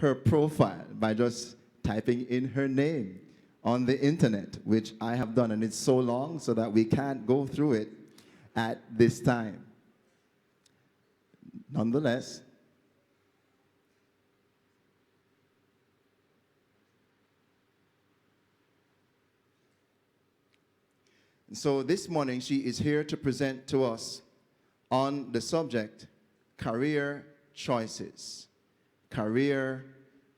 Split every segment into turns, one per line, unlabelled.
her profile by just typing in her name on the internet, which I have done, and it's so long so that we can't go through it at this time. Nonetheless, so this morning she is here to present to us on the subject, career choices. Career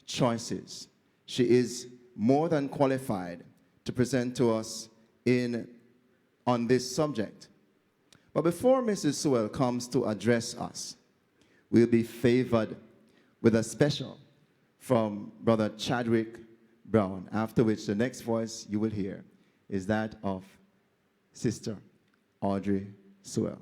choices. She is more than qualified to present to us on this subject. But before Mrs. Sewell comes to address us, we'll be favored with a special from Brother Chadwick Brown, after which the next voice you will hear is that of Sister Audrey Sewell.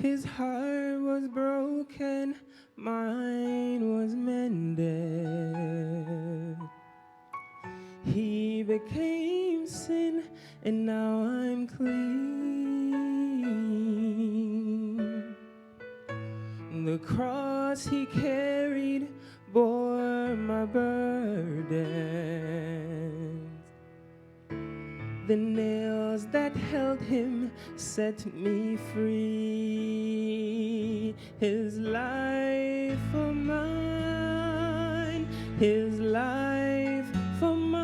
His heart was broken, mine was mended. He became sin, and now I'm clean. The cross he carried bore my burdens. The nails that held him set me free. His life for mine, his life for mine.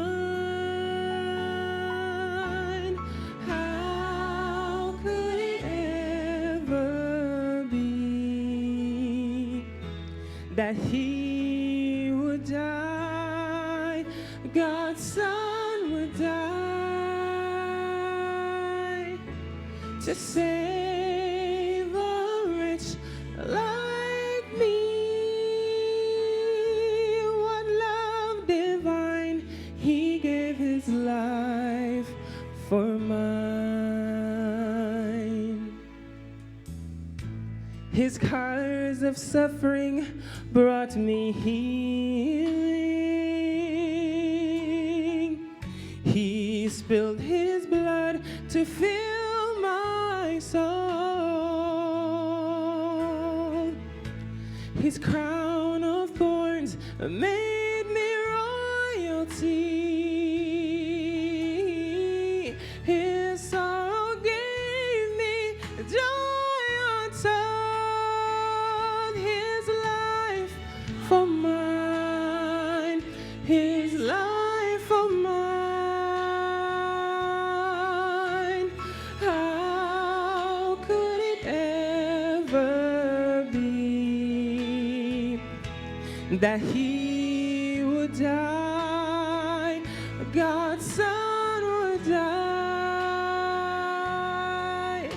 How could it ever be that he would die, God's Son would die, to save a wretch like me? What love divine, he gave his life for mine. His scars of suffering brought me healing. He spilled his blood to fill my soul. His crown of thorns made me royalty. His sorrow gave me joy untold. His life for mine, his life for mine. How could it ever be that he would die, God's Son would die,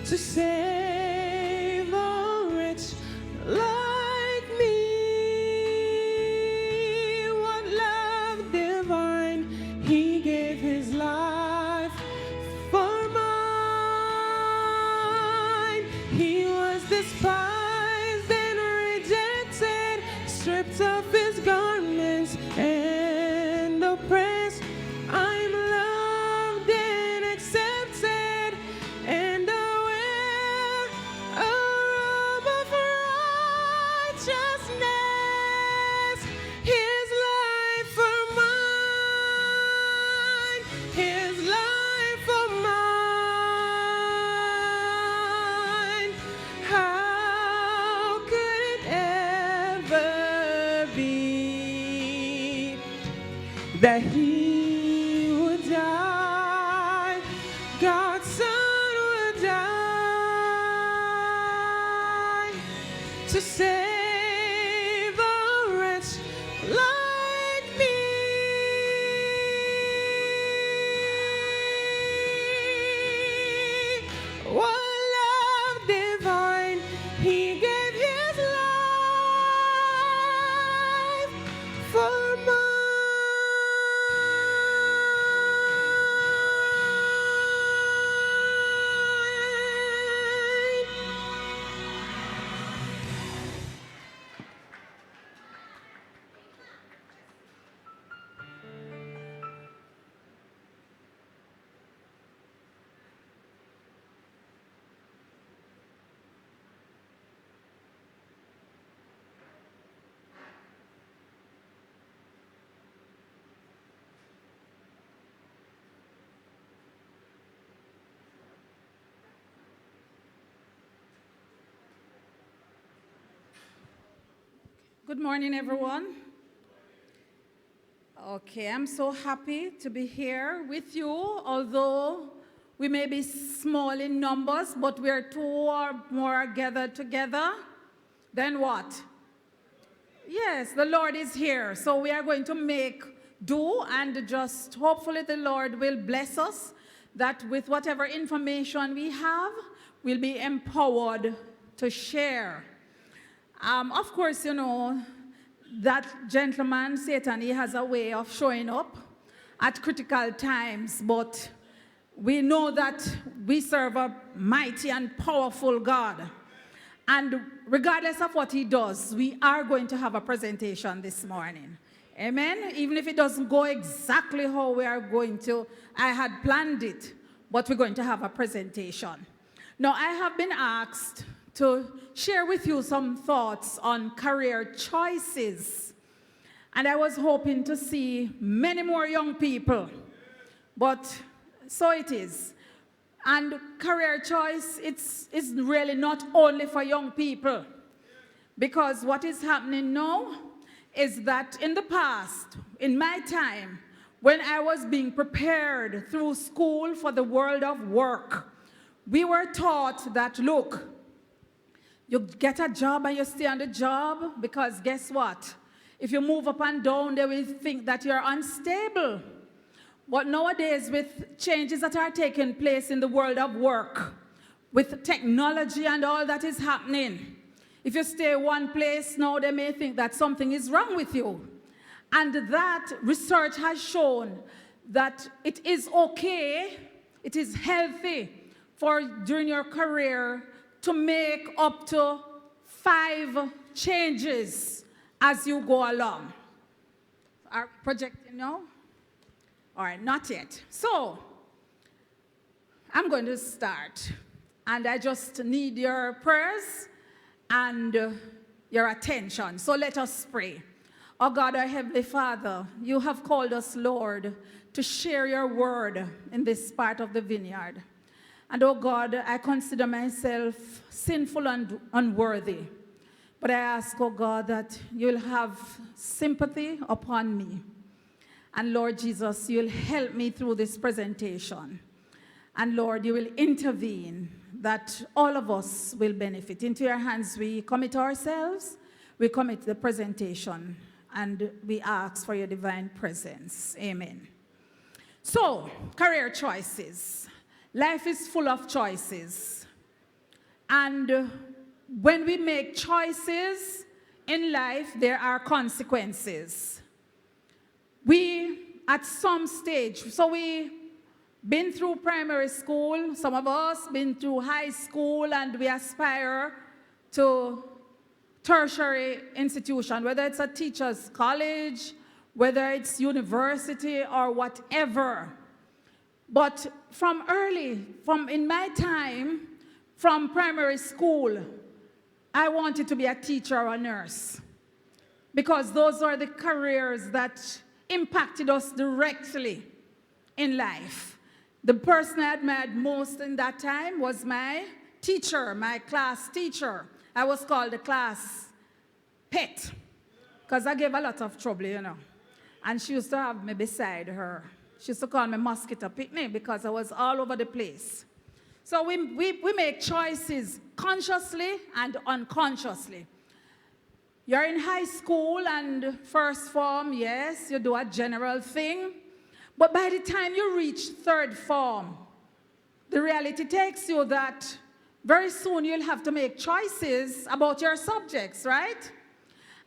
to save a wretch like me? What love divine, he gave his life for mine. He was despised and rejected, stripped of his garments and oppressed. I'm loved and accepted, and I wear a robe of righteousness. His life for mine, his life for mine. How could it ever be that he would die, God's Son would die, to save
Good morning, everyone. Okay, I'm so happy to be here with you, although we may be small in numbers, but we're two or more gathered together. Then what? Yes, the Lord is here, so we are going to make do, and just hopefully the Lord will bless us, that with whatever information we have, we'll be empowered to share. Of course, you know, that gentleman, Satan, he has a way of showing up at critical times, but we know that we serve a mighty and powerful God. And regardless of what he does, we are going to have a presentation this morning. Amen? Even if it doesn't go exactly how I had planned it, but we're going to have a presentation. Now, I have been asked to share with you some thoughts on career choices. And I was hoping to see many more young people, but so it is. And career choice, it's really not only for young people, because what is happening now is that in the past, in my time, when I was being prepared through school for the world of work, we were taught that, look, you get a job and you stay on the job, because guess what? If you move up and down, they will think that you're unstable. But nowadays, with changes that are taking place in the world of work, with technology and all that is happening, if you stay one place now, they may think that something is wrong with you. And that research has shown that it is okay, it is healthy for during your career to make up to 5 changes as you go along. Are projecting now? All right, not yet. So, I'm going to start. And I just need your prayers and your attention. So let us pray. Oh God, our Heavenly Father, you have called us, Lord, to share your word in this part of the vineyard. And oh God, I consider myself sinful and unworthy. But I ask, oh God, that you'll have sympathy upon me. And Lord Jesus, you'll help me through this presentation. And Lord, you will intervene that all of us will benefit. Into your hands we commit ourselves, we commit the presentation, and we ask for your divine presence. Amen. So, career choices. Life is full of choices. And when we make choices in life, there are consequences. We, at some stage, so we been through primary school, some of us been through high school, and we aspire to tertiary institution, whether it's a teacher's college, whether it's university or whatever. But in my time, from primary school, I wanted to be a teacher or a nurse, because those are the careers that impacted us directly in life. The person I admired most in that time was my teacher, my class teacher. I was called the class pet, because I gave a lot of trouble, you know. And she used to have me beside her. She used to call me Mosquito Picnic, because I was all over the place. So we make choices consciously and unconsciously. You're in high school and first form, yes, you do a general thing. But by the time you reach third form, the reality takes you that very soon you'll have to make choices about your subjects, right?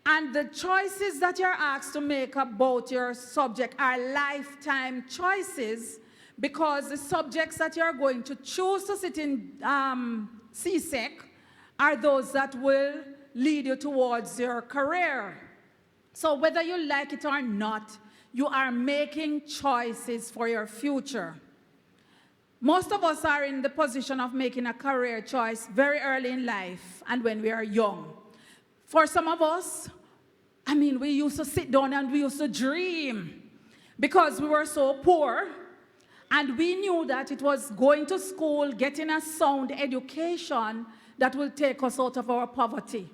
And the choices that you're asked to make about your subject are lifetime choices, because the subjects that you're going to choose to sit in CSEC are those that will lead you towards your career. So whether you like it or not, you are making choices for your future. Most of us are in the position of making a career choice very early in life and when we are young. For some of us, I mean, we used to sit down and we used to dream because we were so poor, and we knew that it was going to school, getting a sound education that will take us out of our poverty.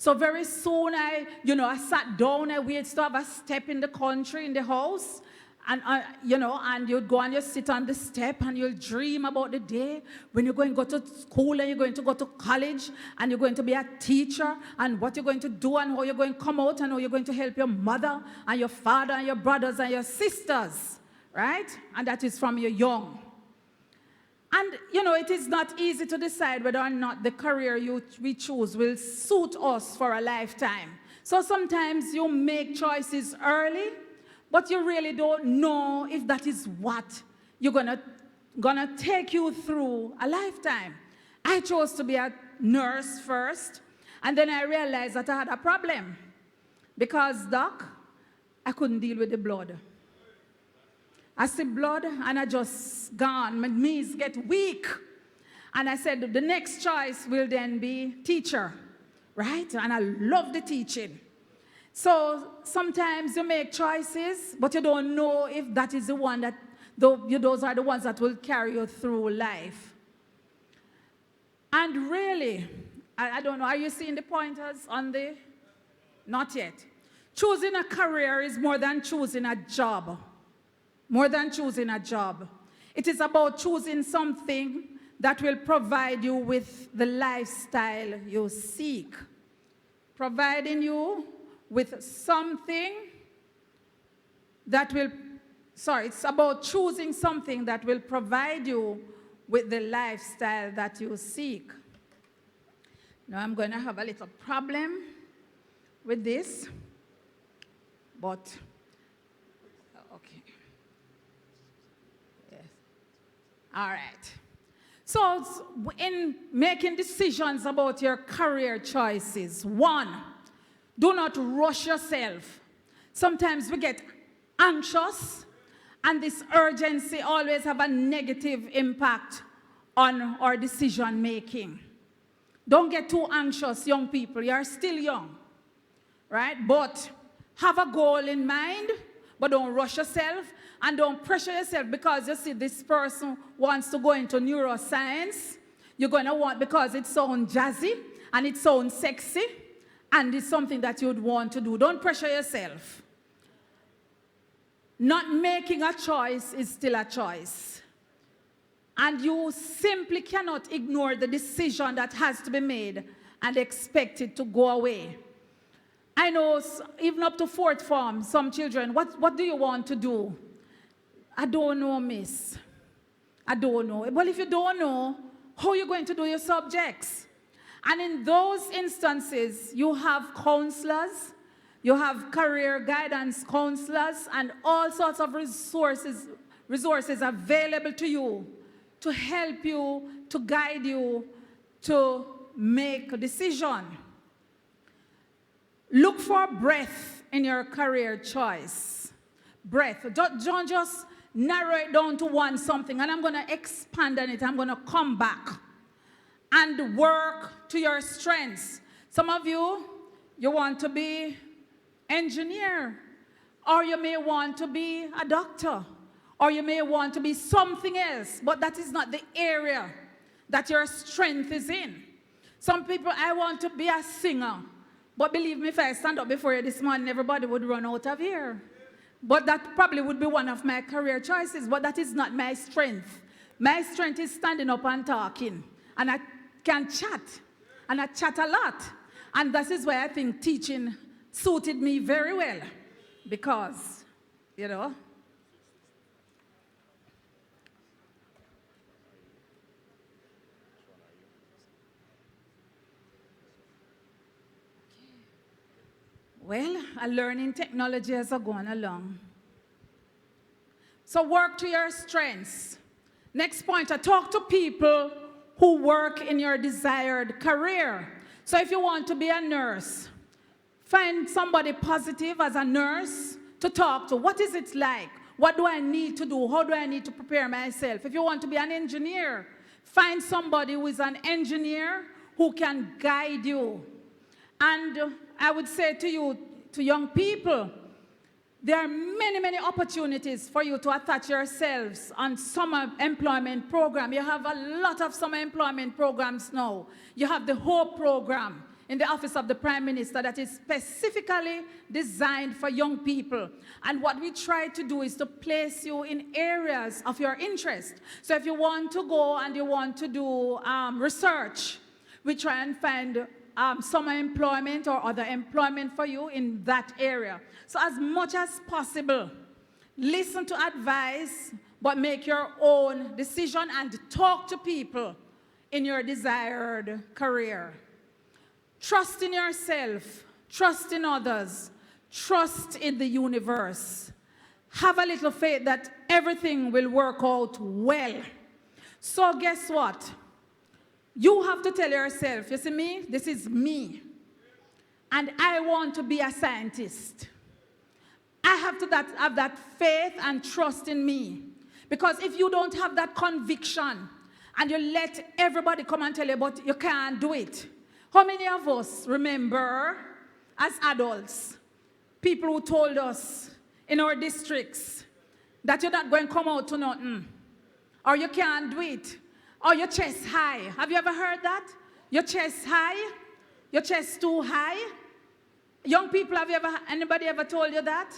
So very soon I sat down, I waited to have a step in the country, in the house. And, and you'd go and you sit on the step and you'll dream about the day when you're going to go to school and you're going to go to college and you're going to be a teacher and what you're going to do and how you're going to come out and how you're going to help your mother and your father and your brothers and your sisters, right? And that is from you're young. And, it is not easy to decide whether or not the career we choose will suit us for a lifetime. So sometimes you make choices early, but you really don't know if that is what you're gonna take you through a lifetime. I chose to be a nurse first, and then I realized that I had a problem. Because, doc, I couldn't deal with the blood. I see blood, and I just gone. My knees get weak. And I said, the next choice will then be teacher, right? And I love the teaching. So sometimes you make choices, but you don't know if that is the one that, those are the ones that will carry you through life. And really, I don't know, are you seeing the pointers on the? Not yet. Choosing a career is more than choosing a job. More than choosing a job. It is about choosing something that will provide you with the lifestyle you seek. Providing you with something that will, it's about choosing something that will provide you with the lifestyle that you seek. Now I'm going to have a little problem with this, but okay. Yes. All right. So in making decisions about your career choices, one, do not rush yourself. Sometimes we get anxious, and this urgency always have a negative impact on our decision making. Don't get too anxious, young people. You're still young, right? But have a goal in mind, but don't rush yourself, and don't pressure yourself because you see this person wants to go into neuroscience. You're going to want, because it sounds jazzy and it sounds sexy, and it's something that you'd want to do. Don't pressure yourself. Not making a choice is still a choice. And you simply cannot ignore the decision that has to be made and expect it to go away. I know even up to fourth form, some children, what do you want to do? I don't know, miss. I don't know. Well, if you don't know, how are you going to do your subjects? And in those instances, you have counselors, you have career guidance counselors, and all sorts of resources available to you to help you, to guide you, to make a decision. Look for breadth in your career choice. Breadth. Don't just narrow it down to one something, and I'm going to expand on it. I'm going to come back and work to your strengths. Some of you want to be engineer, or you may want to be a doctor, or you may want to be something else, but that is not the area that your strength is in. Some people, I want to be a singer, but believe me, if I stand up before you this morning, everybody would run out of here. But that probably would be one of my career choices, but that is not my strength. My strength is standing up and talking, and I can chat, and I chat a lot. And this is why I think teaching suited me very well, because, well, I'm learning technology as I go along. So work to your strengths. Next point, I talk to people who work in your desired career. So if you want to be a nurse, find somebody positive as a nurse to talk to. What is it like? What do I need to do? How do I need to prepare myself? If you want to be an engineer, find somebody who is an engineer who can guide you. And I would say to you, to young people, there are many, many opportunities for you to attach yourselves on summer employment program. You have a lot of summer employment programs now. You have the HOPE program. in the office of the Prime Minister that is specifically designed for young people. And what we try to do is to place you in areas of your interest. So if you want to go and you want to do research, we try and find summer employment or other employment for you in that area. So as much as possible, listen to advice, but make your own decision and talk to people in your desired career. Trust in yourself, trust in others, trust in the universe. Have a little faith that everything will work out well. So guess what? You have to tell yourself, you see me, this is me. And I want to be a scientist. I have to have that faith and trust in me. Because if you don't have that conviction and you let everybody come and tell you, but you can't do it. How many of us remember as adults, people who told us in our districts that you're not going to come out to nothing, or you can't do it, or your chest high? Have you ever heard that? Your chest high? Your chest too high? Young people, anybody ever told you that?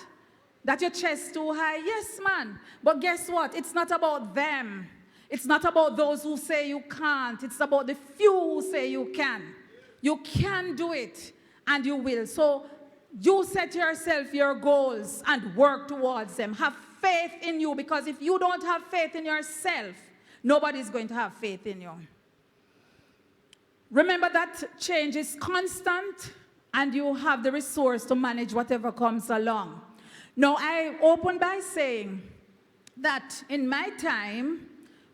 That your chest too high? Yes, man. But guess what? It's not about them. It's not about those who say you can't. It's about the few who say you can. You can do it, and you will. So you set yourself your goals and work towards them. Have faith in you, because if you don't have faith in yourself, nobody's going to have faith in you. Remember that change is constant, and you have the resource to manage whatever comes along. Now, I open by saying that in my time,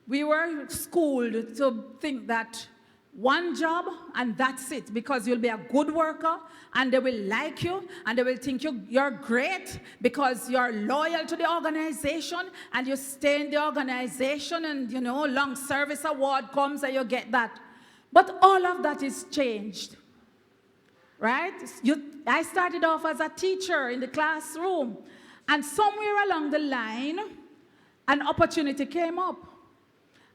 we were schooled to think that one job and that's it, because you'll be a good worker and they will like you and they will think you're great because you're loyal to the organization and you stay in the organization, and long service award comes and you get that. But all of that is changed, right? I started off as a teacher in the classroom, and somewhere along the line, an opportunity came up.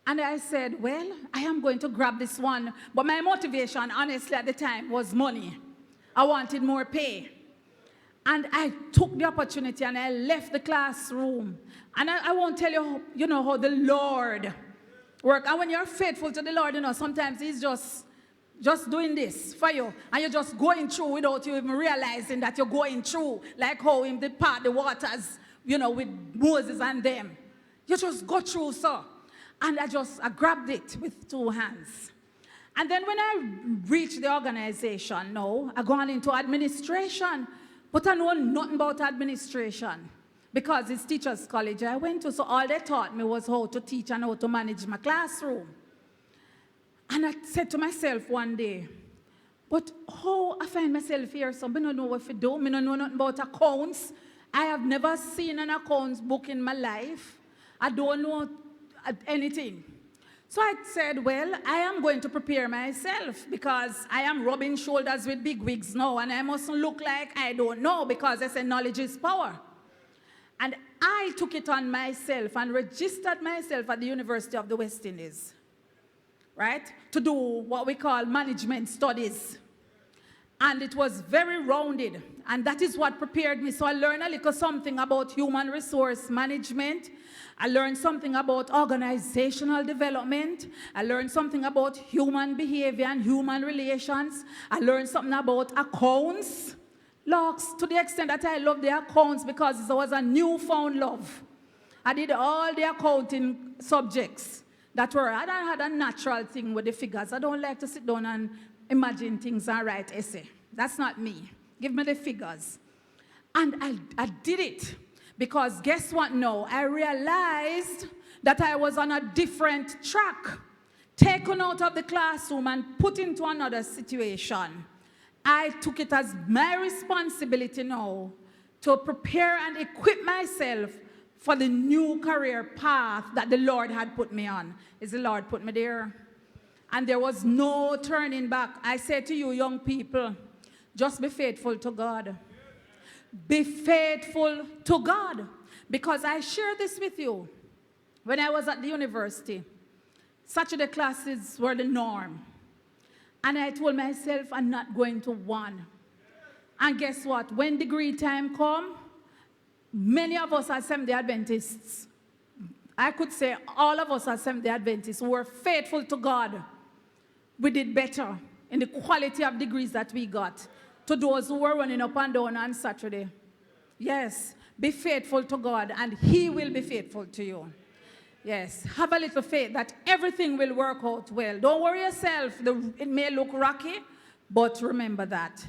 And I said, well, I am going to grab this one. But my motivation, honestly, at the time was money. I wanted more pay. And I took the opportunity and I left the classroom. And I won't tell you, how the Lord works. And when you're faithful to the Lord, sometimes He's just doing this for you. And you're just going through without you even realizing that you're going through. Like how He part the waters, with Moses and them. You just go through, so. And I grabbed it with 2 hands. And then when I reached the organization, I gone into administration. But I know nothing about administration, because it's teachers' college I went to. So all they taught me was how to teach and how to manage my classroom. And I said to myself one day, but how I find myself here? So I don't know what to do. I don't know nothing about accounts. I have never seen an accounts book in my life. I don't know anything. So I said, well, I am going to prepare myself, because I am rubbing shoulders with big wigs now, and I mustn't look like I don't know, because I said knowledge is power. And I took it on myself and registered myself at the University of the West Indies, right, to do what we call management studies. And it was very rounded, and that is what prepared me. So I learned a little something about human resource management. I learned something about organizational development. I learned something about human behavior and human relations. I learned something about accounts. Locks, to the extent that I love the accounts, because it was a newfound love. I did all the accounting subjects that were, I had a natural thing with the figures. I don't like to sit down and imagine things and write essay. That's not me. Give me the figures. And I did it. Because guess what now? I realized that I was on a different track, taken out of the classroom and put into another situation. I took it as my responsibility now to prepare and equip myself for the new career path that the Lord had put me on. Is the Lord put me there? And there was no turning back. I say to you, young people, just be faithful to God. Be faithful to God. Because I share this with you. When I was at the university, Saturday classes were the norm. And I told myself, I'm not going to one. And guess what? When degree time come, many of us are Seventh-day Adventists. I could say all of us are Seventh-day Adventists who were faithful to God. We did better in the quality of degrees that we got to those who were running up and down on Saturday. Yes, be faithful to God and He will be faithful to you. Yes, have a little faith that everything will work out well. Don't worry yourself. It may look rocky, but remember that.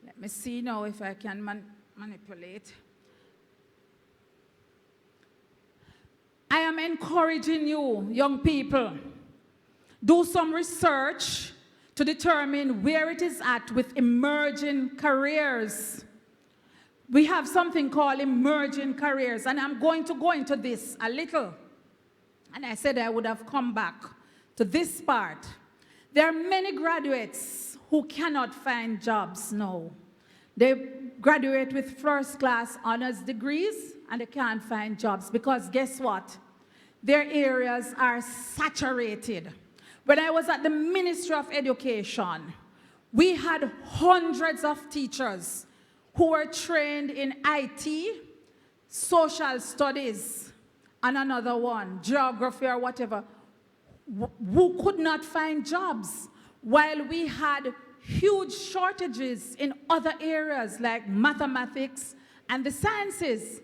Let me see now if I can manipulate. I am encouraging you, young people, do some research to determine where it is at with emerging careers. We have something called emerging careers, and I'm going to go into this a little. And I said I would have come back to this part. There are many graduates who cannot find jobs now. They graduate with first-class honors degrees, and they can't find jobs because guess what? Their areas are saturated. When I was at the Ministry of Education, we had hundreds of teachers who were trained in IT, social studies, and another one, geography or whatever, who could not find jobs, while we had huge shortages in other areas like mathematics and the sciences.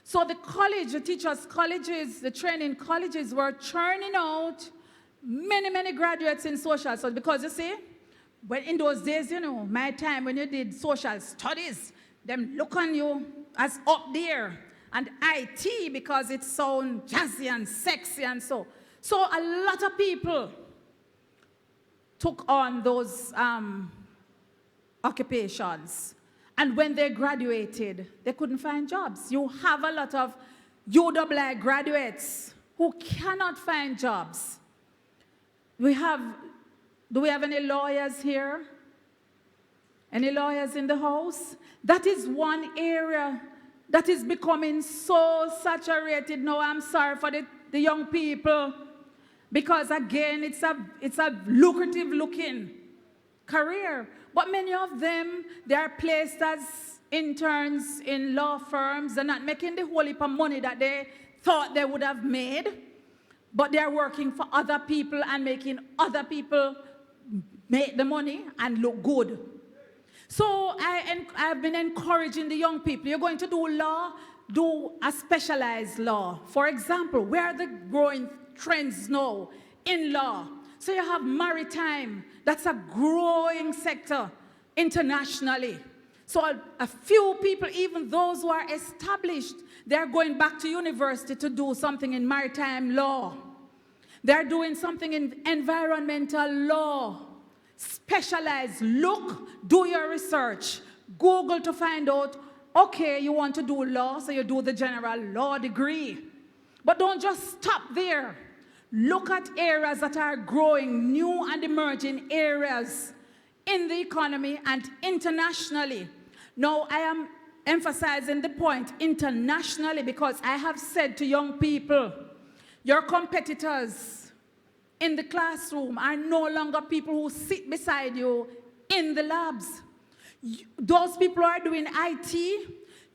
So the college, the teachers' colleges, the training colleges were churning out many graduates in social studies because you see, when in those days, you know, my time when you did social studies, them look on you as up there. And IT because it sounds jazzy and sexy and so. So a lot of people took on those occupations. And when they graduated, they couldn't find jobs. You have a lot of UWI graduates who cannot find jobs. Do we have any lawyers here? Any lawyers in the house? That is one area that is becoming so saturated now. I'm sorry for the young people. Because again, it's a lucrative looking career. But many of them, they are placed as interns in law firms. They're not making the whole heap of money that they thought they would have made. But they're working for other people and making other people make the money and look good. So I've been encouraging the young people, you're going to do law, do a specialized law. For example, where are the growing trends now in law? So you have maritime, that's a growing sector internationally. So a few people, even those who are established, they're going back to university to do something in maritime law. They're doing something in environmental law. Specialize, look, do your research. Google to find out, okay, you want to do law, so you do the general law degree. But don't just stop there. Look at areas that are growing, new and emerging areas in the economy and internationally. Now, I am emphasizing the point internationally because I have said to young people, your competitors in the classroom are no longer people who sit beside you in the labs. Those people who are doing IT,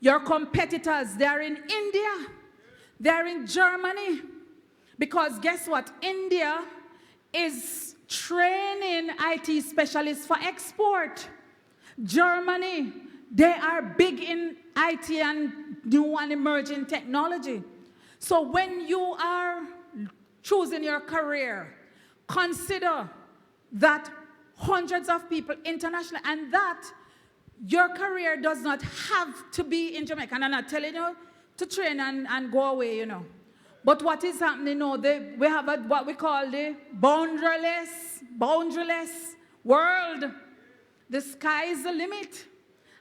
your competitors, they are in India, they are in Germany. Because guess what? India is training IT specialists for export. Germany, they are big in IT and new and emerging technology. So when you are choosing your career, consider that hundreds of people internationally, and that your career does not have to be in Jamaica. And I'm not telling you to train and go away, you know. But what is happening now, we have what we call the boundaryless world. The sky is the limit.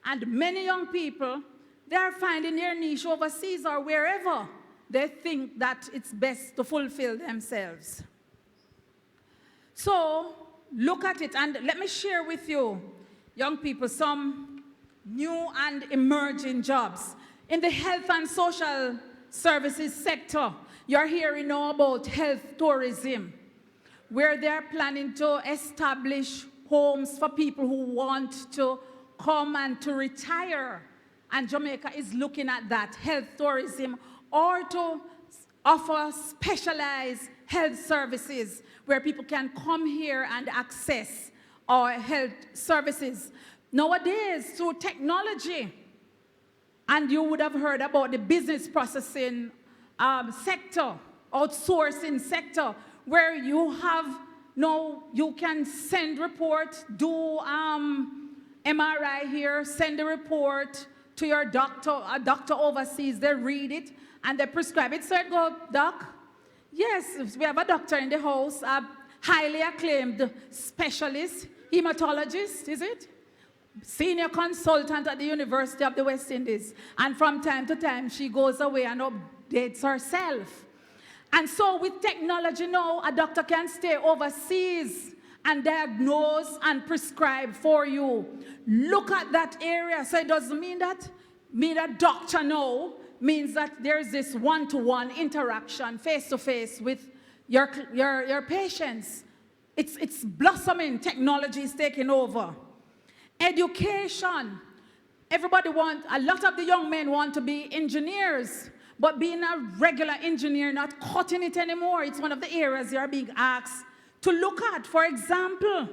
And many young people, they are finding their niche overseas or wherever they think that it's best to fulfill themselves. So look at it, and let me share with you, young people, some new and emerging jobs. In the health and social services sector, you're hearing now about health tourism. where they're planning to establish homes for people who want to come and to retire. And Jamaica is looking at that, health tourism, or to offer specialized health services where people can come here and access our health services. Nowadays, through technology, and you would have heard about the business processing sector, outsourcing sector, where you have you can send report, do MRI here, send a report to your doctor, a doctor overseas, they read it, and they prescribe it. So I go, doc, yes, we have a doctor in the house, a highly acclaimed specialist, hematologist, is it? Senior consultant at the University of the West Indies. And from time to time, she goes away and updates herself. And so with technology now, a doctor can stay overseas and diagnose and prescribe for you. Look at that area. So it doesn't mean that doctor now means that there's this one-to-one interaction, face-to-face with your patients. It's blossoming. Technology is taking over. Education. A lot of the young men want to be engineers, but being a regular engineer, not cutting it anymore. It's one of the areas you are being asked to look at. For example,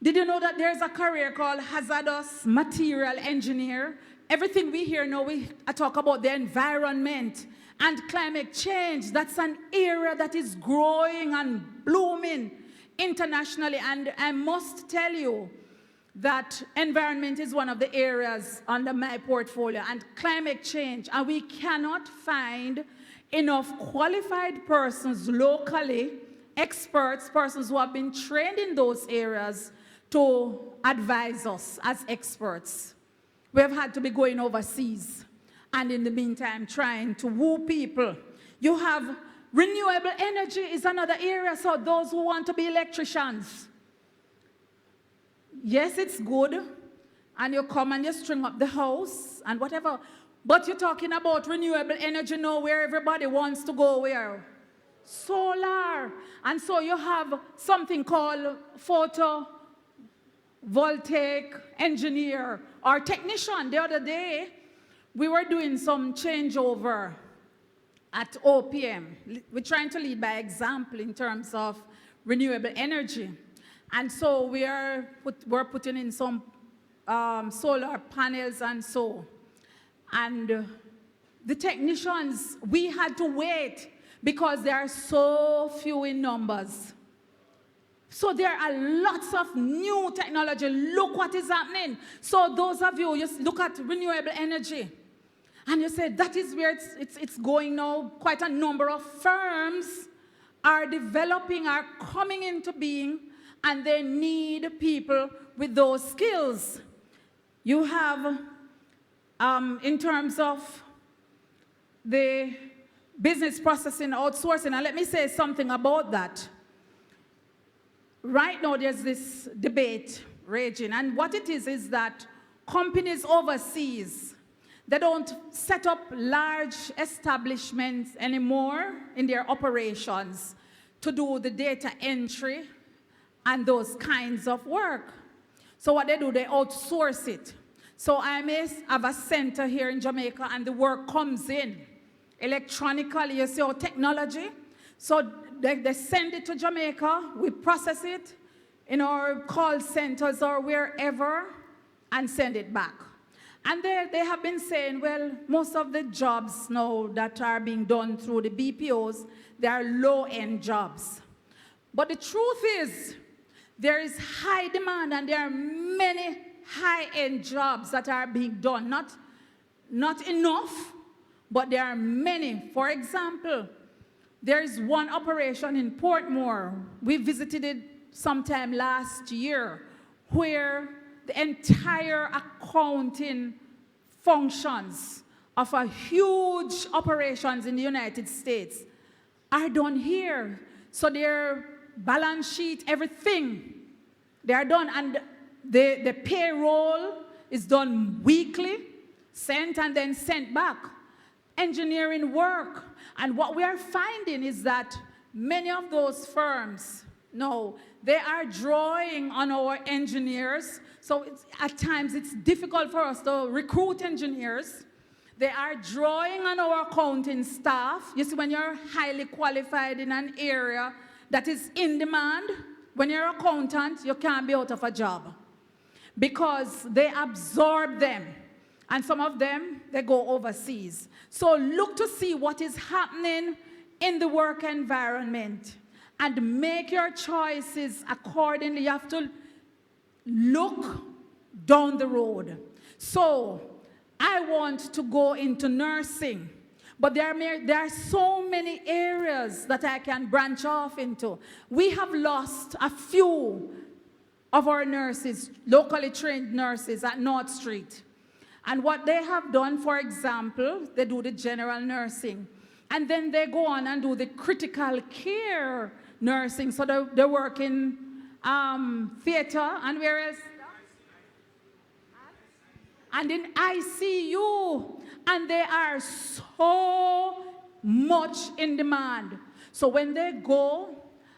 did you know that there's a career called hazardous material engineer? Everything we hear now, I talk about the environment and climate change. That's an area that is growing and blooming internationally. And I must tell you that environment is one of the areas under my portfolio, and climate change. And we cannot find enough qualified persons locally, experts, persons who have been trained in those areas to advise us as experts. We have had to be going overseas, and in the meantime, trying to woo people. You have renewable energy is another area, so those who want to be electricians. Yes, it's good, and you come and you string up the house and whatever, but you're talking about renewable energy now where everybody wants to go where? Solar. And so you have something called photovoltaic engineer or technician. The other day, we were doing some changeover at OPM. We're trying to lead by example in terms of renewable energy. And so we're putting in some solar panels and so. And the technicians, we had to wait because there are so few in numbers. So there are lots of new technology. Look what is happening. So those of you look at renewable energy. And you say, that is where it's going now. Quite a number of firms are developing, are coming into being, and they need people with those skills. You have, in terms of the business processing, outsourcing, and let me say something about that. Right now, there's this debate raging, and what it is that companies overseas, they don't set up large establishments anymore in their operations to do the data entry and those kinds of work. So what they do, they outsource it. So I may have a center here in Jamaica and the work comes in electronically, you see, or technology. So they send it to Jamaica, we process it in our call centers or wherever and send it back. And they have been saying, well, most of the jobs now that are being done through the BPOs, they are low-end jobs. But the truth is, there is high demand and there are many high-end jobs that are being done. Not enough, but there are many. For example, there is one operation in Portmore. We visited it sometime last year where the entire accounting functions of a huge operations in the United States are done here. So their balance sheet, everything, they are done. And the payroll is done weekly, sent and then sent back. Engineering work. And what we are finding is that many of those firms, no, they are drawing on our engineers. So at times it's difficult for us to recruit engineers. They are drawing on our accounting staff. You see, when you're highly qualified in an area that is in demand, when you're an accountant, you can't be out of a job because they absorb them. And some of them, they go overseas. So look to see what is happening in the work environment and make your choices accordingly. You have to look down the road. So I want to go into nursing, but there are so many areas that I can branch off into. We have lost a few of our nurses, locally trained nurses at North Street. And what they have done, for example, they do the general nursing. And then they go on and do the critical care nursing. So they work in theater and where else? And in ICU. And they are so much in demand. So when they go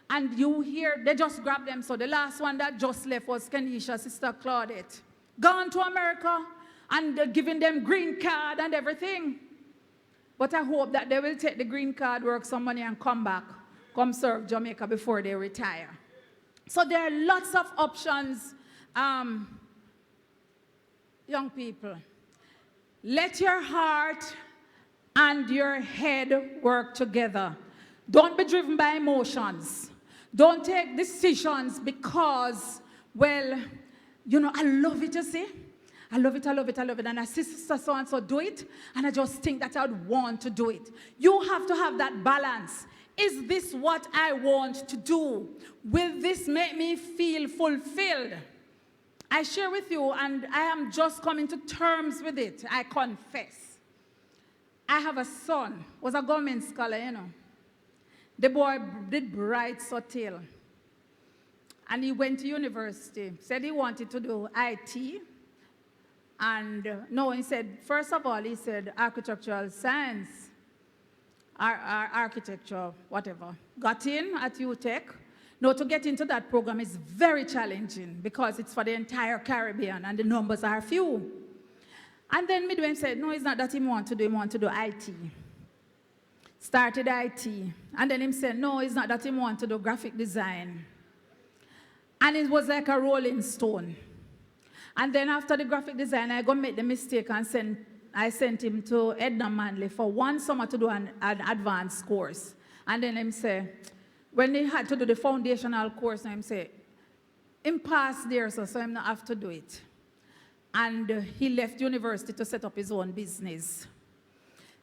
and you hear, they just grab them. So the last one that just left was Kenisha, Sister Claudette. Gone to America and giving them green card and everything. But I hope that they will take the green card, work some money, and come back, come serve Jamaica before they retire. So there are lots of options, young people. Let your heart and your head work together. Don't be driven by emotions. Don't take decisions because, well, you know, I love it, you see. I love it, I love it, I love it. And I see sister so-and-so do it, and I just think that I would want to do it. You have to have that balance. Is this what I want to do? Will this make me feel fulfilled? I share with you, and I am just coming to terms with it, I confess. I have a son, was a government scholar, you know. The boy did bright so till. And he went to university, said he wanted to do IT. And no, he said, first of all, he said architectural science, architecture, whatever. Got in at UTech. No, to get into that program is very challenging because it's for the entire Caribbean and the numbers are few. And then midway said, no, it's not that he want to do IT. Started IT. And then he said, no, it's not that he want to do graphic design. And it was like a rolling stone. And then after the graphic design, I go make the mistake and I sent him to Edna Manley for one summer to do an advanced course. And then him say, when he had to do the foundational course, him say, him passed there, so him not have to do it. And he left university to set up his own business.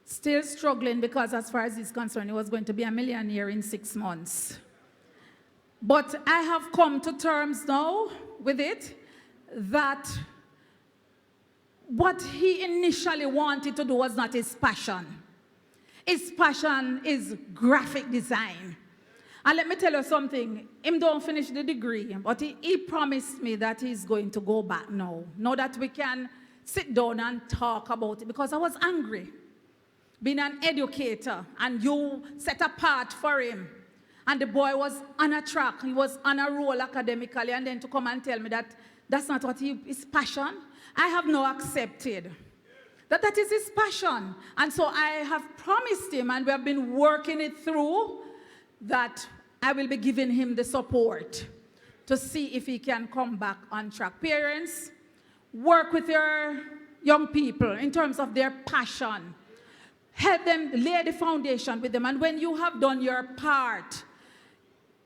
Still struggling because as far as he's concerned, he was going to be a millionaire in 6 months. But I have come to terms now with it, that what he initially wanted to do was not his passion. His passion is graphic design. And let me tell you something, him don't finish the degree, but he promised me that he's going to go back now. Now that we can sit down and talk about it, because I was angry. Being an educator, and you set a path for him. And the boy was on a track, he was on a roll academically, and then to come and tell me that that's not what his passion. I have now accepted that is his passion. And so I have promised him, and we have been working it through, that I will be giving him the support to see if he can come back on track. Parents, work with your young people in terms of their passion. Help them lay the foundation with them. And when you have done your part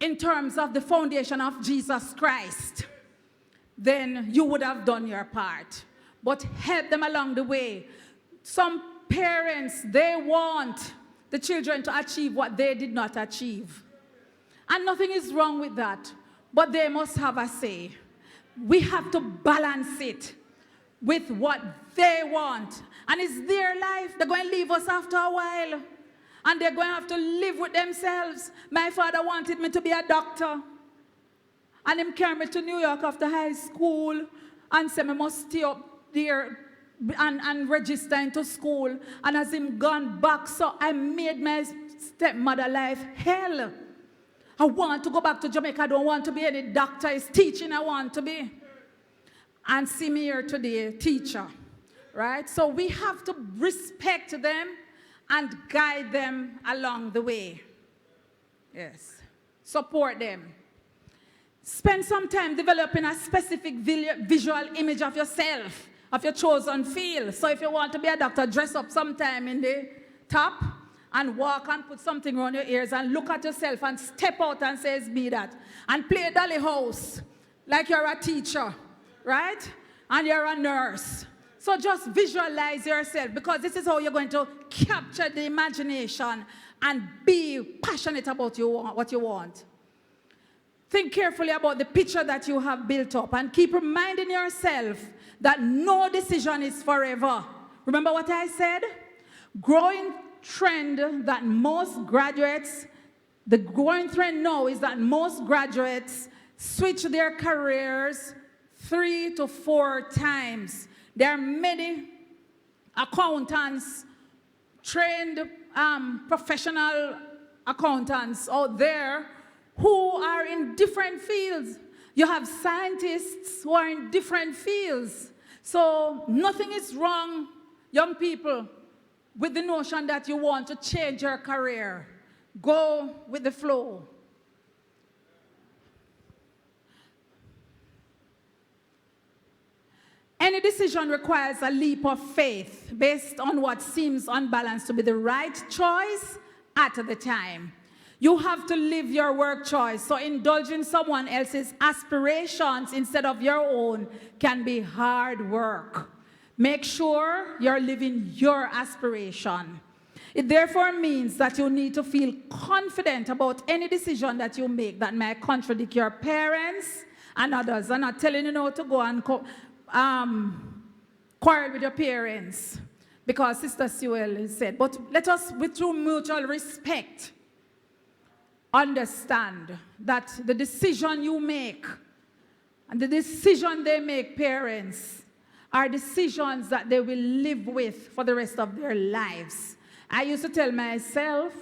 in terms of the foundation of Jesus Christ, then you would have done your part. But help them along the way. Some parents, they want the children to achieve what they did not achieve. And nothing is wrong with that. But they must have a say. We have to balance it with what they want. And it's their life. They're going to leave us after a while. And they're going to have to live with themselves. My father wanted me to be a doctor. And him carried me to New York after high school and said I must stay up there and register into school. And as him gone back, so I made my stepmother life hell. I want to go back to Jamaica. I don't want to be any doctor. It's teaching I want to be. And see me here today, teacher. Right? So we have to respect them and guide them along the way. Yes. Support them. Spend some time developing a specific visual image of yourself, of your chosen field. So if you want to be a doctor, dress up sometime in the top and walk and put something around your ears and look at yourself and step out and say, be that. And play Dolly House like you're a teacher, right? And you're a nurse. So just visualize yourself, because this is how you're going to capture the imagination and be passionate about what you want. Think carefully about the picture that you have built up and keep reminding yourself that no decision is forever. Remember what I said? Growing trend now is that most graduates switch their careers 3 to 4 times. There are many accountants, trained professional accountants out there who are in different fields. You have scientists who are in different fields. So nothing is wrong, young people, with the notion that you want to change your career. Go with the flow. Any decision requires a leap of faith based on what seems unbalanced to be the right choice at the time. You have to live your work choice, so indulging someone else's aspirations instead of your own can be hard work. Make sure you're living your aspiration. It therefore means that you need to feel confident about any decision that you make that might contradict your parents and others. I'm not telling you now to go and quarrel with your parents, because Sister Sewell said, but let us, with true mutual respect, understand that the decision you make and the decision they make, parents, are decisions that they will live with for the rest of their lives. I used to tell myself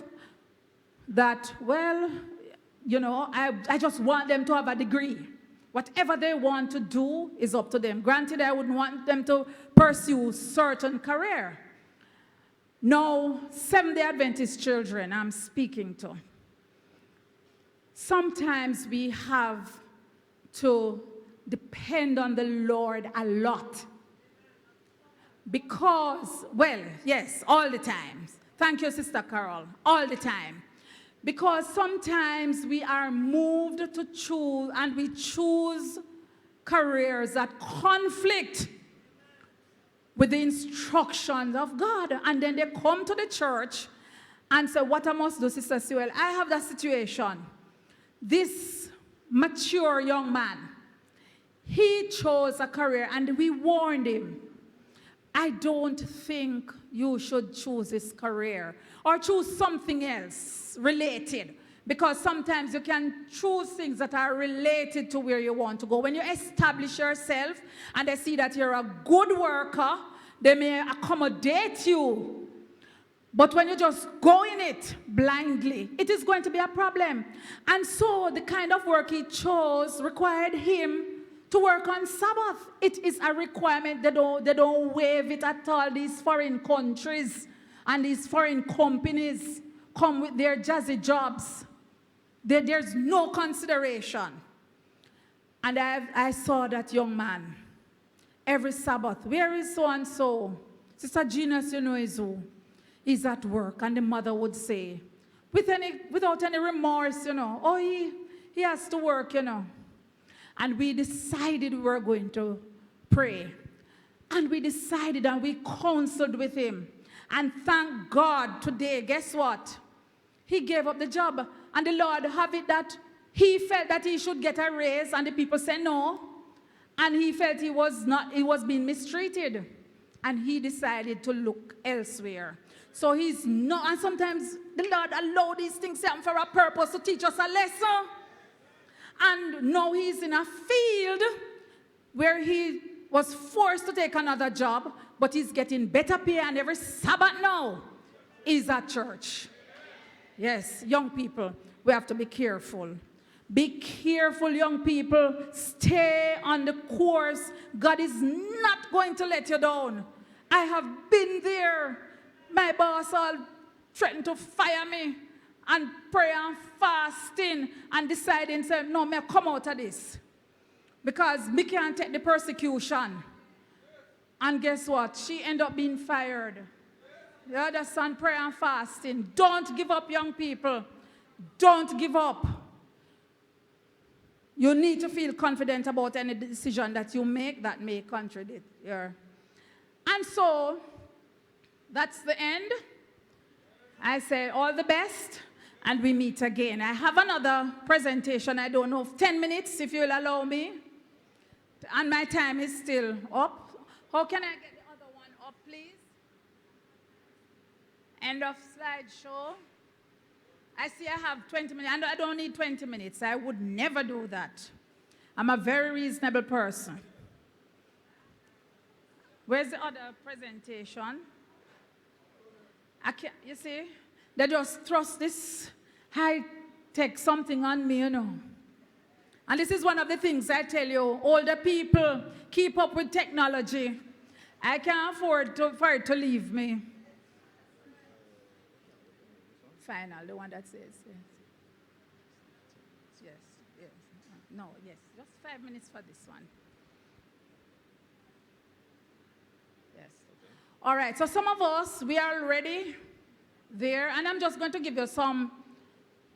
that, well, you know, I just want them to have a degree. Whatever they want to do is up to them. Granted, I wouldn't want them to pursue certain career. Now, Seventh-day Adventist children I'm speaking to, sometimes we have to depend on the Lord a lot. Because, well, yes, all the time. Thank you, Sister Carol, all the time. Because sometimes we are moved to choose, and we choose careers that conflict with the instructions of God. And then they come to the church and say, what I must do, Sister Sewell? I have that situation. This mature young man, he chose a career, and we warned him, I don't think you should choose this career or choose something else related, because sometimes you can choose things that are related to where you want to go. When you establish yourself and they see that you're a good worker, they may accommodate you. But when you just go in it blindly, it is going to be a problem. And so the kind of work he chose required him to work on Sabbath. It is a requirement. They don't waive it at all. These foreign countries and these foreign companies come with their jazzy jobs. There's no consideration. And I saw that young man every Sabbath. Where is so-and-so? Sister Genius, you know, is who? He's at work. And the mother would say, without any remorse, you know, oh, he has to work, you know. And we decided we were going to pray. And we decided and we counseled with him. And thank God today, guess what? He gave up the job. And the Lord have it that he felt that he should get a raise, and the people said no. And he felt he was being mistreated. And he decided to look elsewhere. So he's not, and sometimes the Lord allowed these things to happen for a purpose, to teach us a lesson. And now he's in a field where he was forced to take another job, but he's getting better pay, and every Sabbath now he's at church. Yes, young people, we have to be careful. Be careful, young people. Stay on the course. God is not going to let you down. I have been there. My boss all threatened to fire me and pray and fasting and deciding, say, no, me come out of this. Because me can't take the persecution. And guess what? She ended up being fired. You understand? Prayer and fasting. Don't give up, young people. Don't give up. You need to feel confident about any decision that you make that may contradict your. And so, that's the end. I say all the best, and we meet again. I have another presentation, I don't know, 10 minutes, if you'll allow me. And my time is still up. How can I get the other one up, please? End of slideshow. I see I have 20 minutes, and I don't need 20 minutes. I would never do that. I'm a very reasonable person. Where's the other presentation? I can't, you see, they just thrust this high-tech something on me, you know. And this is one of the things I tell you, older people, keep up with technology. I can't afford for it to leave me. Final, the one that says, yes, yes, no, yes, just 5 minutes for this one. Yes. All right, so some of us, we are already there, and I'm just going to give you some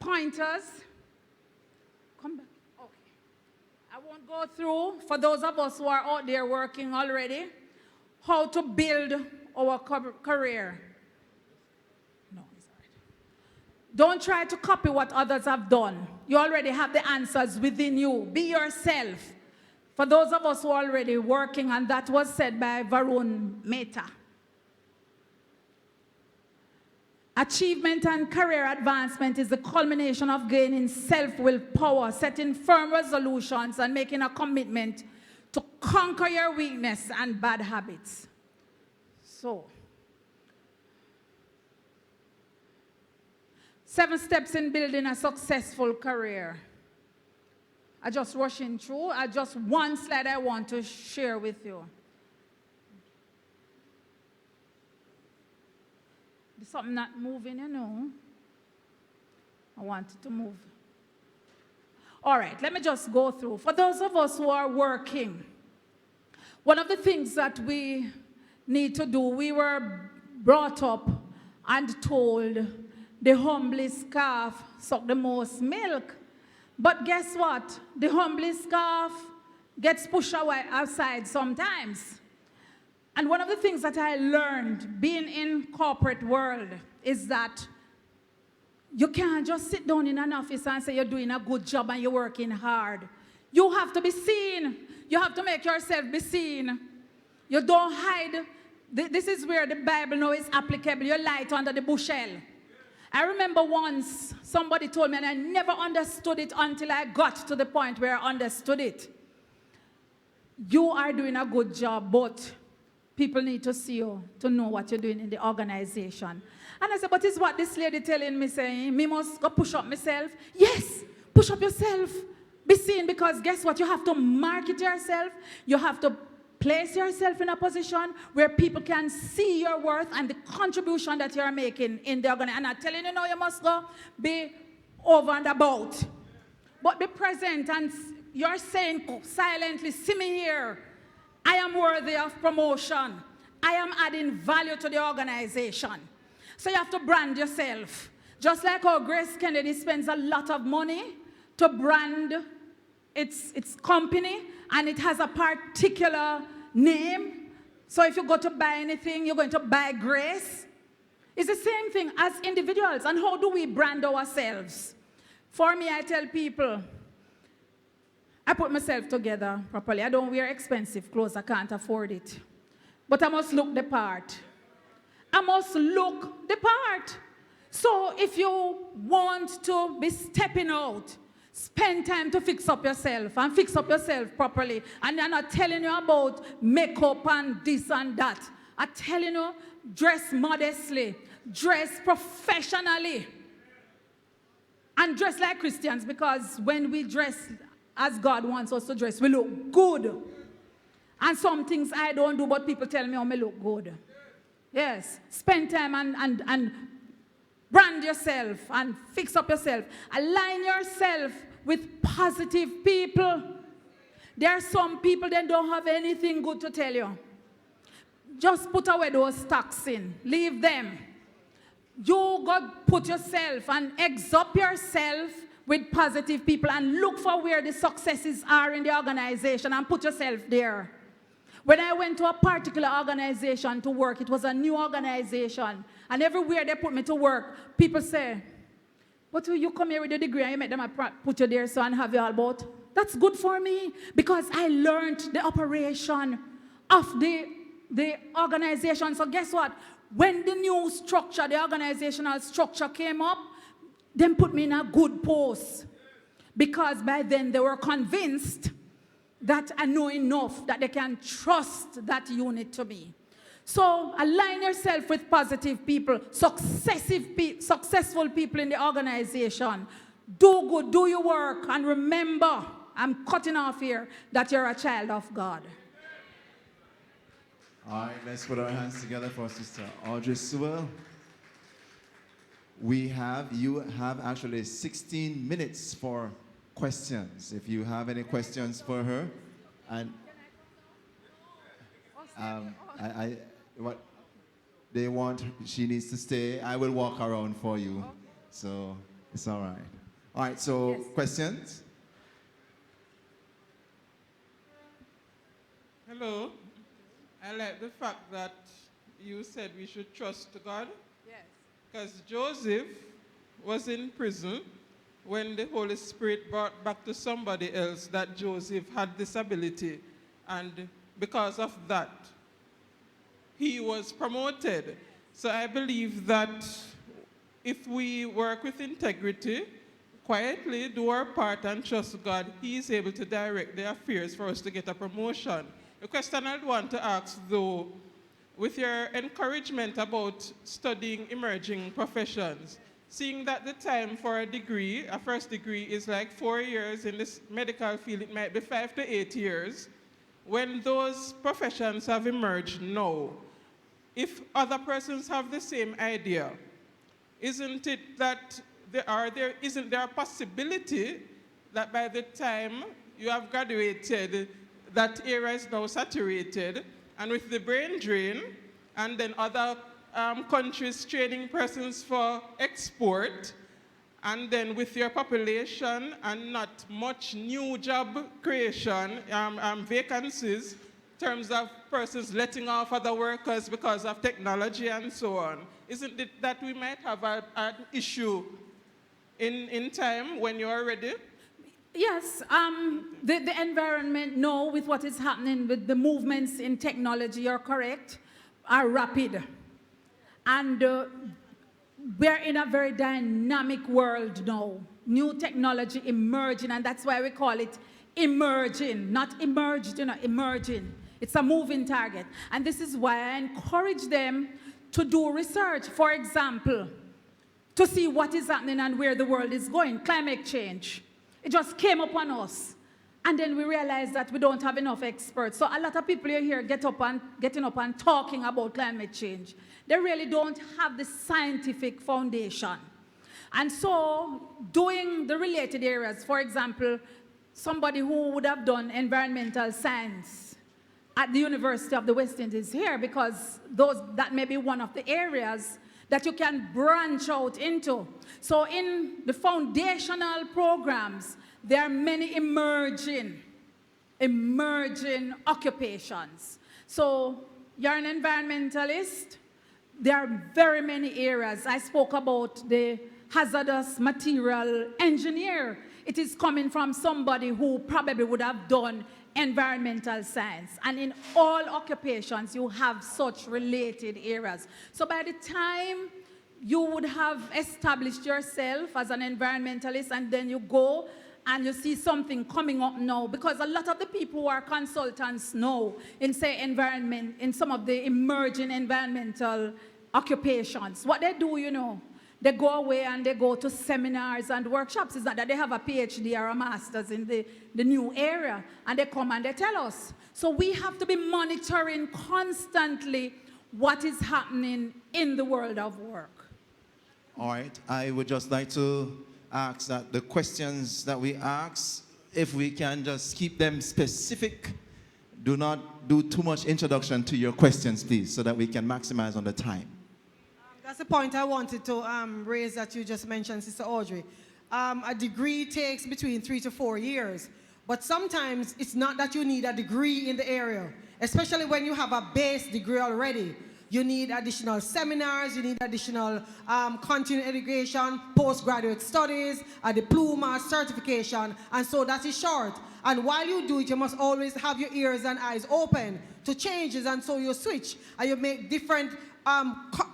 pointers. Come back. Okay. I won't go through, for those of us who are out there working already, how to build our career. No, it's all right. Don't try to copy what others have done. You already have the answers within you. Be yourself. For those of us who are already working, and that was said by Varun Mehta. Achievement and career advancement is the culmination of gaining self-will power, setting firm resolutions, and making a commitment to conquer your weakness and bad habits. So, 7 steps in building a successful career. I just rushing through. Just one slide I want to share with you. There's something not moving, you know. I want it to move. All right, let me just go through. For those of us who are working, one of the things that we need to do, we were brought up and told the humblest calf suck the most milk. But guess what? The humblest calf gets pushed away outside sometimes. And one of the things that I learned being in corporate world is that you can't just sit down in an office and say you're doing a good job and you're working hard. You have to be seen. You have to make yourself be seen. You don't hide. This is where the Bible now is applicable. You light under the bushel. I remember once somebody told me, and I never understood it until I got to the point where I understood it. You are doing a good job, but people need to see you to know what you're doing in the organization. And I said, but is what this lady telling me, saying, me must go push up myself? Yes, push up yourself. Be seen, because guess what? You have to market yourself. You have to place yourself in a position where people can see your worth and the contribution that you're making in the organization. And I'm telling you now, you must go be over and about. But be present, and you're saying silently, see me here. I am worthy of promotion. I am adding value to the organization. So you have to brand yourself. Just like how Grace Kennedy spends a lot of money to brand its company, and it has a particular name. So if you go to buy anything, you're going to buy Grace. It's the same thing as individuals. And how do we brand ourselves? For me, I tell people, I put myself together properly. I don't wear expensive clothes. I can't afford it. But I must look the part. I must look the part. So if you want to be stepping out, spend time to fix up yourself and fix up yourself properly. And I'm not telling you about makeup and this and that. I'm telling you, dress modestly, dress professionally. And dress like Christians, because when we dress as God wants us to dress, we look good. And some things I don't do, but people tell me, oh, me look good. Yes. Spend time and brand yourself and fix up yourself. Align yourself with positive people. There are some people that don't have anything good to tell you. Just put away those stocks in. Leave them. You go put yourself and exalt yourself with positive people and look for where the successes are in the organization and put yourself there. When I went to a particular organization to work, it was a new organization, and everywhere they put me to work, people say, but you come here with a degree and you make them put you there so and have you all about. That's good for me, because I learned the operation of the organization. So guess what? When the new structure, the organizational structure came up, they put me in a good post, because by then they were convinced that I know enough that they can trust that unit to me. So align yourself with positive people, successful people in the organization. Do good, do your work, and remember, I'm cutting off here, that you're a child of God.
All right, let's put our hands together for Sister Audrey Sewell. You have actually 16 minutes for questions. If you have any questions for her, and what they want, she needs to stay. I will walk around for you, so it's all right. All right, so yes. Questions?
Hello. I like the fact that you said we should trust God. Yes. Because Joseph was in prison when the Holy Spirit brought back to somebody else that Joseph had this ability. And because of that, he was promoted. So I believe that if we work with integrity, quietly do our part and trust God, he is able to direct the affairs for us to get a promotion. The question I'd want to ask, though, with your encouragement about studying emerging professions, seeing that the time for a degree, a first degree, is like 4 years, in this medical field it might be 5 to 8 years, when those professions have emerged now, if other persons have the same idea, isn't it that isn't there a possibility that by the time you have graduated, that area is now saturated, and with the brain drain, and then other countries training persons for export, and then with your population and not much new job creation, vacancies, in terms of persons letting off other workers because of technology and so on, isn't it that we might have an issue in time when you are ready?
Yes, the environment now, with what is happening with the movements in technology, you're correct, are rapid. And we're in a very dynamic world now. New technology emerging, and that's why we call it emerging, not emerged, emerging. It's a moving target. And this is why I encourage them to do research, for example, to see what is happening and where the world is going. Climate change. It just came upon us. And then we realized that we don't have enough experts. So a lot of people here getting up and talking about climate change. They really don't have the scientific foundation. And so doing the related areas, for example, somebody who would have done environmental science at the University of the West Indies here, because that may be one of the areas that you can branch out into. So in the foundational programs, there are many emerging occupations. So you're an environmentalist, there are very many areas. I spoke about the hazardous material engineer. It is coming from somebody who probably would have done environmental science. And in all occupations, you have such related areas. So by the time you would have established yourself as an environmentalist, and then you go and you see something coming up now, because a lot of the people who are consultants now in, say, environment, in some of the emerging environmental occupations, what they do, they go away and they go to seminars and workshops. It's not that they have a PhD or a master's in the new area, and they come and they tell us. So we have to be monitoring constantly what is happening in the world of work.
All right, I would just like to ask that the questions that we ask, if we can just keep them specific. Do not do too much introduction to your questions, please, so that we can maximize on the time.
That's the point I wanted to raise that you just mentioned, Sister Audrey. A degree takes between 3 to 4 years, but sometimes it's not that you need a degree in the area, especially when you have a base degree already. You need additional seminars, you need additional continuing education, postgraduate studies, a diploma, certification, and so that is short. And while you do it, you must always have your ears and eyes open to changes, and so you switch, and you make different,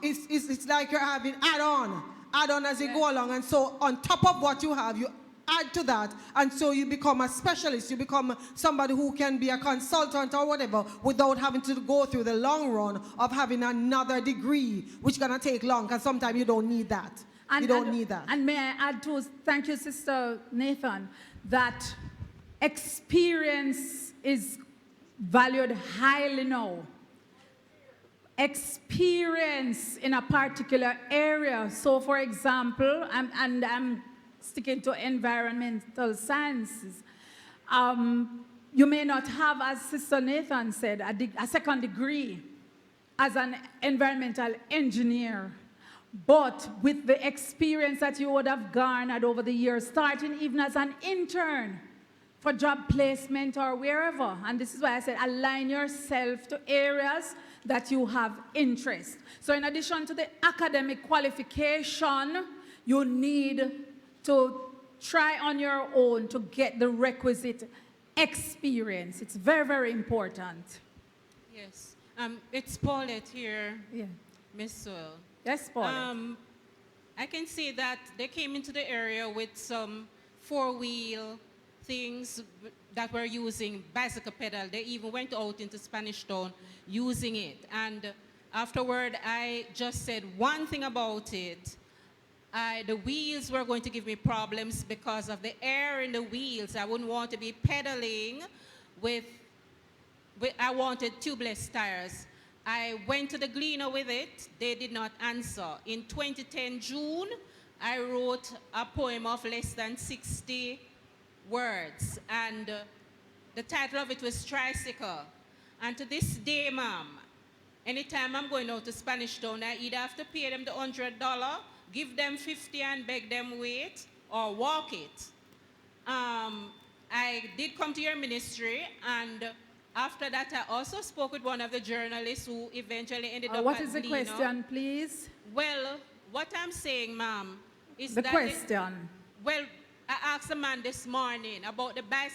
it's like you're having add-on as you go along, and so on top of what you have, you add to that, and so you become a specialist, you become somebody who can be a consultant or whatever without having to go through the long run of having another degree, which is going to take long, because sometimes you don't need that. You don't need that.
And may I add to, thank you, Sister Nathan, that experience is valued highly now. Experience in a particular area. So, for example, I'm sticking to environmental sciences. You may not have, as Sister Nathan said, a second degree as an environmental engineer. But with the experience that you would have garnered over the years, starting even as an intern for job placement or wherever, and this is why I said align yourself to areas that you have interest. So in addition to the academic qualification, you need to try on your own to get the requisite experience. It's very, very important.
Yes. It's Paulette here,
Yeah.
Miss Soil.
Yes, Paul.
I can see that they came into the area with some four-wheel things that were using bicycle pedal. They even went out into Spanish Town using it. And afterward, I just said one thing about it. The wheels were going to give me problems because of the air in the wheels. I wouldn't want to be pedaling with I wanted tubeless tires. I went to the Gleaner with it. They did not answer. In 2010 June, I wrote a poem of less than 60 words, and the title of it was Tricycle. And to this day, ma'am, anytime I'm going out to Spanish Town, I either have to pay them the $100, give them 50 and beg them wait, or walk it. I did come to your ministry, and after that, I also spoke with one of the journalists who eventually ended up
What
at
is the
Gleaner.
question, please?
Well, what I'm saying, ma'am, is
The
that...
question.
Well, I asked a man this morning about the bike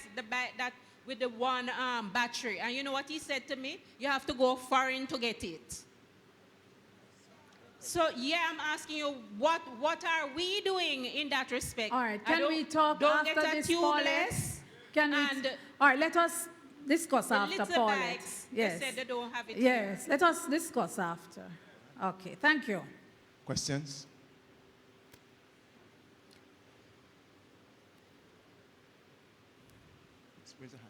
that with the one battery. And you know what he said to me? You have to go foreign to get it. So, yeah, I'm asking you, what are we doing in that respect?
All right, can we talk
don't
after
get a
this,
tubeless,
Paulette? Can we?
and
All right, let us discuss
the
after,
little
Paulette.
bikes,
Yes.
they said they don't have it
Yes,
here.
let us discuss after. Okay, thank you.
Questions? Raise a hand.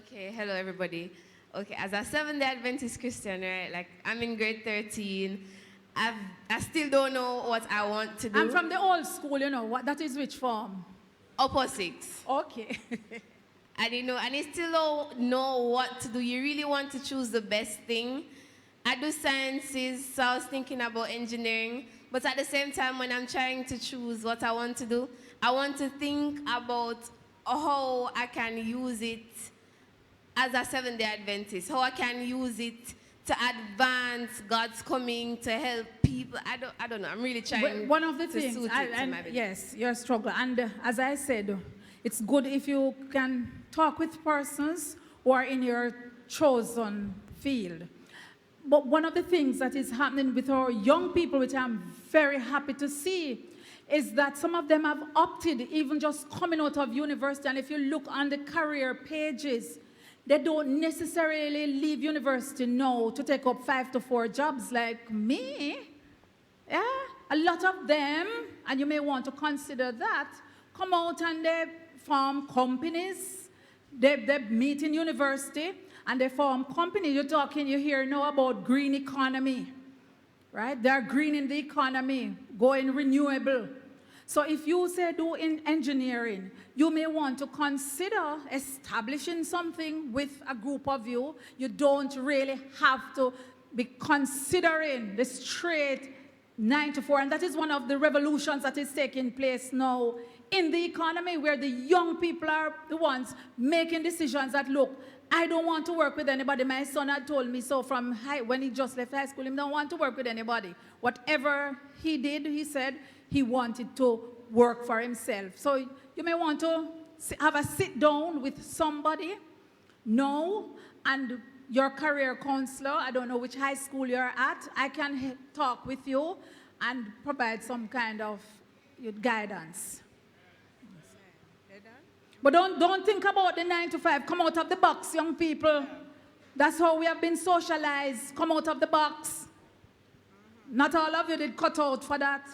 Okay, hello everybody. Okay, as a Seventh-day Adventist Christian, right, like I'm in grade 13, I still don't know what I want to do.
I'm from the old school, you know, what that is which form?
Upper 6.
Okay.
I didn't know, and I still don't know what to do. You really want to choose the best thing. I do sciences, so I was thinking about engineering, but at the same time, when I'm trying to choose what I want to do, I want to think about how I can use it as a Seventh-day Adventist, how I can use it to advance God's coming, to help people. I don't know. I'm really trying
One of the
to
things,
suit it to my business.
yes, your struggle. And as I said, it's good if you can talk with persons who are in your chosen field. But one of the things that is happening with our young people, which I'm very happy to see, is that some of them have opted, even just coming out of university, and if you look on the career pages, they don't necessarily leave university now to take up 5 to 4 jobs like me. Yeah, a lot of them, and you may want to consider that, come out and they form companies. They meet in university and they form companies. You hear now about green economy, right? They're greening the economy, going renewable. So if you say do in engineering, you may want to consider establishing something with a group of you. You don't really have to be considering the straight 9 to 4, and that is one of the revolutions that is taking place now in the economy, where the young people are the ones making decisions that, look, I don't want to work with anybody. My son had told me so from when he just left high school, he don't want to work with anybody. Whatever he did, he said he wanted to work for himself. So you may want to have a sit down with somebody now, and your career counselor, I don't know which high school you're at, I can talk with you and provide some kind of guidance. But don't think about the 9 to 5. Come out of the box, young people. That's how we have been socialized. Come out of the box. Not all of you did cut out for that.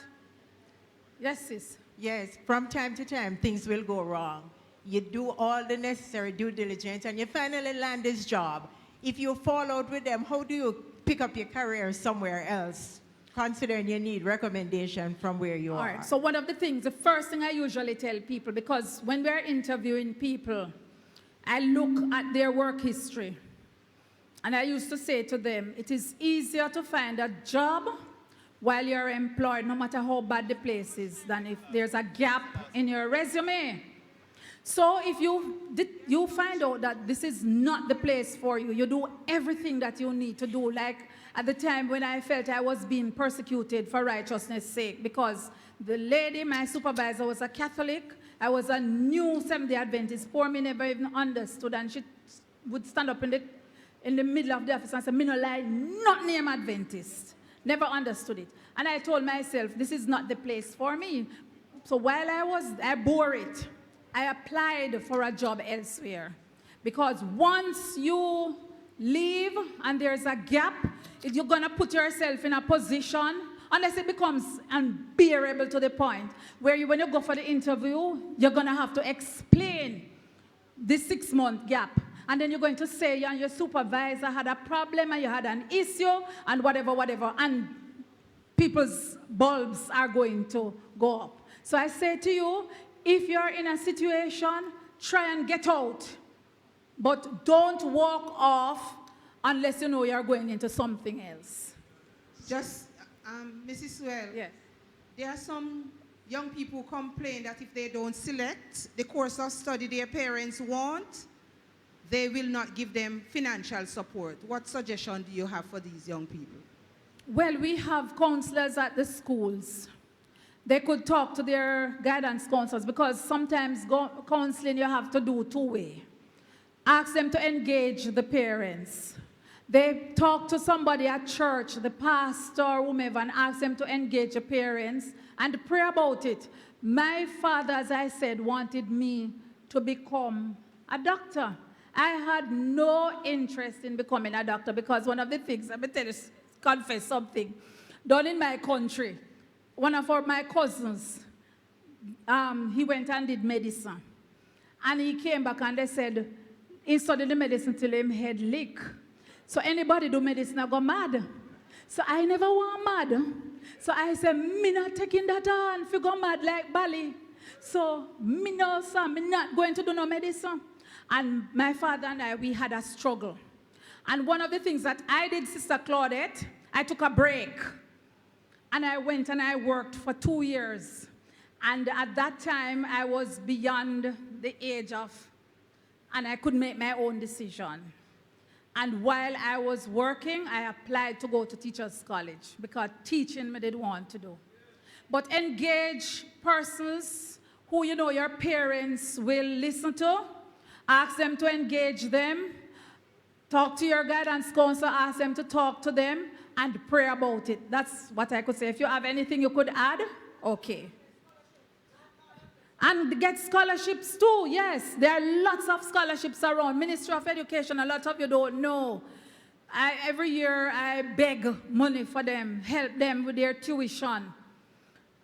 Yes, sis.
Yes, from time to time, things will go wrong. You do all the necessary due diligence, and you finally land this job. If you fall out with them, how do you pick up your career somewhere else, considering you need recommendation from where you are?
All right, so one of the things, the first thing I usually tell people, because when we're interviewing people, I look at their work history. And I used to say to them, it is easier to find a job while you're employed, no matter how bad the place is, than if there's a gap in your resume. So if you find out that this is not the place for you, you do everything that you need to do. Like at the time when I felt I was being persecuted for righteousness' sake, because the lady, my supervisor, was a Catholic. I was a new Seventh-day Adventist. Poor me never even understood, and she would stand up in the middle of the office and say, "Me no lie, not name Adventist." Never understood it. And I told myself, this is not the place for me. So while I bore it, I applied for a job elsewhere. Because once you leave and there's a gap, you're going to put yourself in a position, unless it becomes unbearable to the point where when you go for the interview, you're going to have to explain this 6-month gap. And then you're going to say you and your supervisor had a problem and you had an issue and whatever. And people's bulbs are going to go up. So I say to you, if you're in a situation, try and get out. But don't walk off unless you know you're going into something else.
Just, Mrs. Swell,
Yes.
there are some young people who complain that if they don't select the course of study their parents want, they will not give them financial support. What suggestion do you have for these young people?
Well, we have counselors at the schools. They could talk to their guidance counselors, because sometimes counseling you have to do two-way. Ask them to engage the parents. They talk to somebody at church, the pastor, whomever, and ask them to engage the parents and pray about it. My father, as I said, wanted me to become a doctor. I had no interest in becoming a doctor, because one of the things, let me tell you, confess something, done in my country, one of my cousins, he went and did medicine. And he came back and they said, he studied the medicine till him head lick. So anybody do medicine, I go mad. So I never want mad. So I said, me not taking that on if you go mad like Bali. So me no, sir, me not going to do no medicine. And my father and I, we had a struggle. And one of the things that I did, Sister Claudette, I took a break. And I went and I worked for 2 years. And at that time, I was beyond the age of, and I could make my own decision. And while I was working, I applied to go to Teachers College, because teaching me did want to do. But engage persons who you know your parents will listen to. Ask them to engage them. Talk to your guidance counselor, ask them to talk to them, and pray about it. That's what I could say. If you have anything you could add, okay. And get scholarships too, yes. There are lots of scholarships around. Ministry of Education, a lot of you don't know. Every year I beg money for them, help them with their tuition.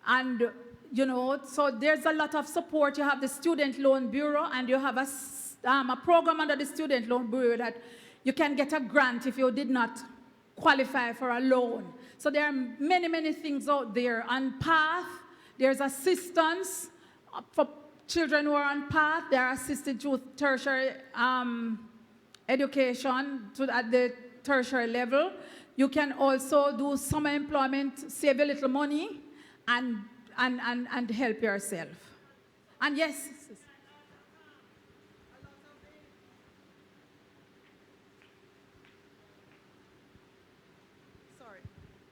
And, you know, so there's a lot of support. You have the Student Loan Bureau, and you have a program under the Student Loan Bureau that you can get a grant if you did not qualify for a loan. So there are many, many things out there. On PATH, there's assistance for children who are on PATH. They are assisted to tertiary education at the tertiary level. You can also do summer employment, save a little money, and help yourself. And yes,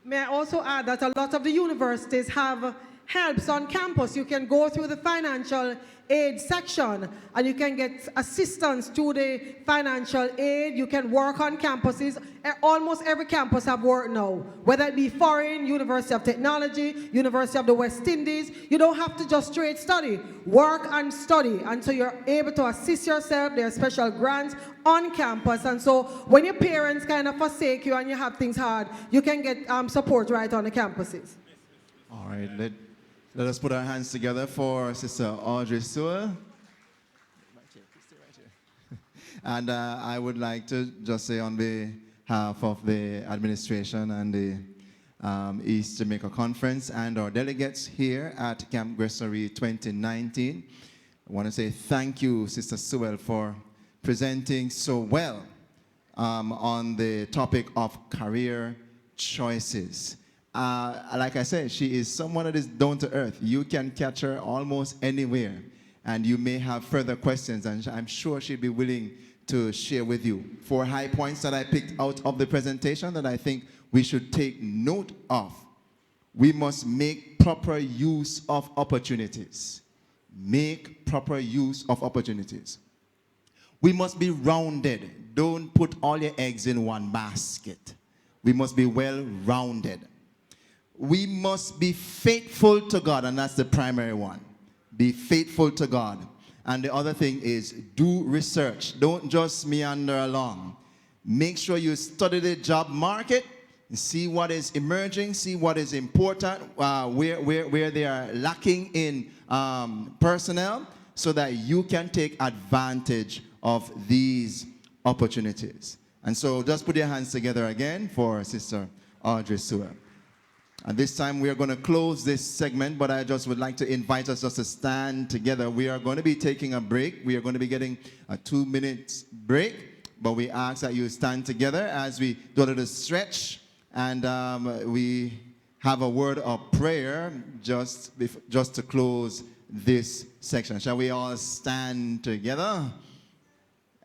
may I also add that a lot of the universities have helps on campus. You can go through the financial aid section and you can get assistance to the financial aid. You can work on campuses. Almost every campus have work now, whether it be foreign, University of Technology, University of the West Indies. You don't have to just straight study. Work and study until you're able to assist yourself. There are special grants on campus. And so when your parents kind of forsake you and you have things hard, you can get support right on the campuses.
All right, let us put our hands together for Sister Audrey Sewell. And I would like to just say on behalf of the administration and the East Jamaica Conference and our delegates here at Campgressore 2019, I want to say thank you, Sister Sewell, for presenting so well on the topic of career choices. Like I said, she is someone that is down to earth. You can catch her almost anywhere. And you may have further questions, and I'm sure she'll be willing to share with you. 4 high points that I picked out of the presentation that I think we should take note of. We must make proper use of opportunities. Make proper use of opportunities. We must be rounded. Don't put all your eggs in one basket. We must be well-rounded. We must be faithful to God, and that's the primary one. Be faithful to God. And the other thing is do research. Don't just meander along. Make sure you study the job market, see what is emerging, see what is important, where they are lacking in personnel, so that you can take advantage of these opportunities. And so just put your hands together again for Sister Audrey Sewell. And this time we are going to close this segment, but I just would like to invite us just to stand together. We are going to be taking a break. We are going to be getting a 2-minute break, but we ask that you stand together as we do a little stretch, and we have a word of prayer just to close this section. Shall we all stand together?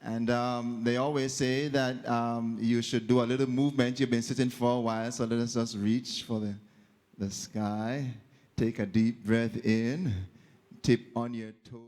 And they always say that you should do a little movement. You've been sitting for a while, so let us just reach for the sky. Take a deep breath in. Tip on your toe.